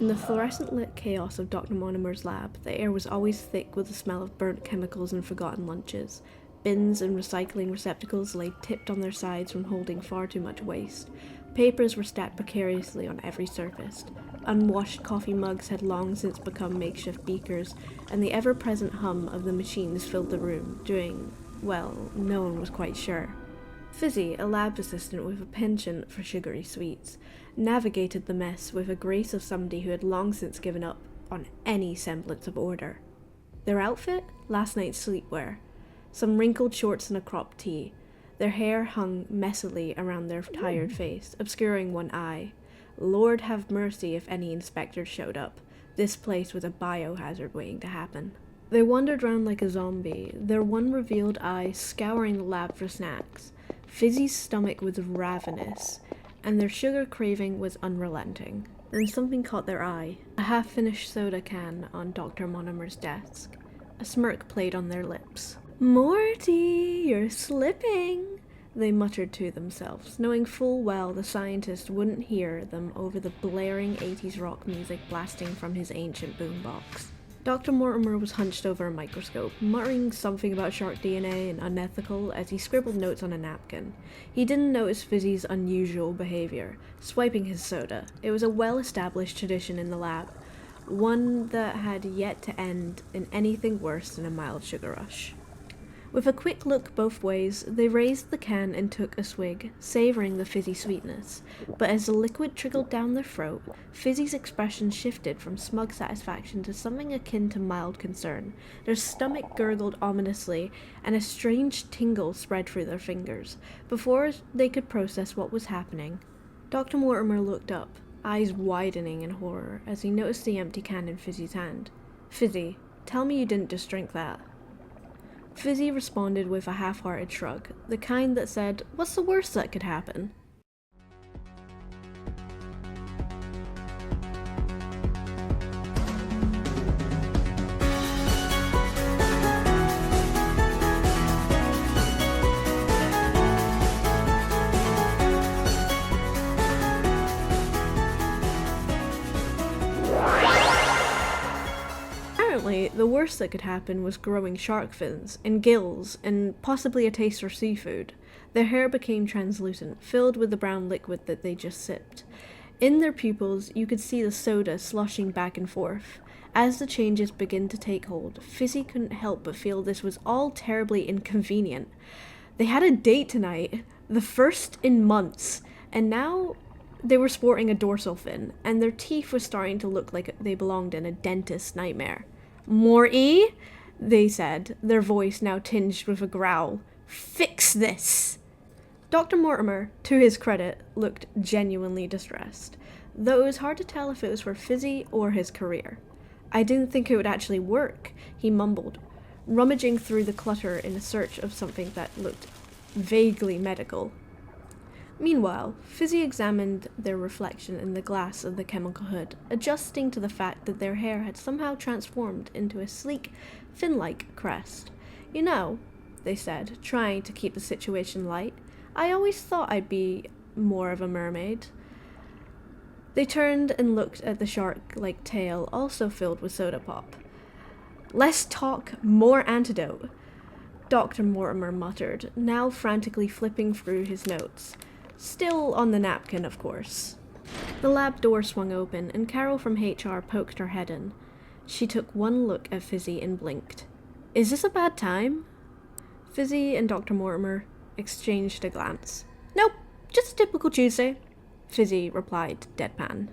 In the fluorescent-lit chaos of Dr. Monimer's lab, the air was always thick with the smell of burnt chemicals and forgotten lunches. Bins and recycling receptacles lay tipped on their sides from holding far too much waste. Papers were stacked precariously on every surface. Unwashed coffee mugs had long since become makeshift beakers, and the ever-present hum of the machines filled the room, doing, well, no one was quite sure. Fizzy, a lab assistant with a penchant for sugary sweets, navigated the mess with a grace of somebody who had long since given up on any semblance of order. Their outfit? Last night's sleepwear. Some wrinkled shorts and a cropped tee. Their hair hung messily around their tired face, obscuring one eye. Lord have mercy if any inspectors showed up. This place was a biohazard waiting to happen. They wandered around like a zombie, their one revealed eye scouring the lab for snacks. Fizzy's stomach was ravenous, and their sugar craving was unrelenting. Then something caught their eye. A half-finished soda can on Dr. Monimer's desk. A smirk played on their lips. "Morty, you're slipping," they muttered to themselves, knowing full well the scientist wouldn't hear them over the blaring 80s rock music blasting from his ancient boombox. Dr. Mortimer was hunched over a microscope, muttering something about shark DNA and unethical as he scribbled notes on a napkin. He didn't notice Fizzy's unusual behavior, swiping his soda. It was a well-established tradition in the lab, one that had yet to end in anything worse than a mild sugar rush. With a quick look both ways, they raised the can and took a swig, savoring the fizzy sweetness. But as the liquid trickled down their throat, Fizzy's expression shifted from smug satisfaction to something akin to mild concern. Their stomach gurgled ominously, and a strange tingle spread through their fingers. Before they could process what was happening, Dr. Mortimer looked up, eyes widening in horror, as he noticed the empty can in Fizzy's hand. "Fizzy, tell me you didn't just drink that." Fizzy responded with a half-hearted shrug, the kind that said, "What's the worst that could happen?" Apparently, the worst that could happen was growing shark fins, and gills, and possibly a taste for seafood. Their hair became translucent, filled with the brown liquid that they just sipped. In their pupils, you could see the soda sloshing back and forth. As the changes began to take hold, Fizzy couldn't help but feel this was all terribly inconvenient. They had a date tonight, the first in months, and now they were sporting a dorsal fin, and their teeth were starting to look like they belonged in a dentist's nightmare. "Morty," they said, their voice now tinged with a growl. "Fix this!" Dr. Mortimer, to his credit, looked genuinely distressed, though it was hard to tell if it was for Fizzy or his career. "I didn't think it would actually work," he mumbled, rummaging through the clutter in search of something that looked vaguely medical. Meanwhile, Fizzy examined their reflection in the glass of the chemical hood, adjusting to the fact that their hair had somehow transformed into a sleek, fin-like crest. "You know," they said, trying to keep the situation light, "I always thought I'd be more of a mermaid." They turned and looked at the shark-like tail, also filled with soda pop. "Less talk, more antidote," Dr. Mortimer muttered, now frantically flipping through his notes. Still on the napkin, of course. The lab door swung open, and Carol from HR poked her head in. She took one look at Fizzy and blinked. "Is this a bad time?" Fizzy and Dr. Mortimer exchanged a glance. "Nope, just a typical Tuesday," Fizzy replied deadpan.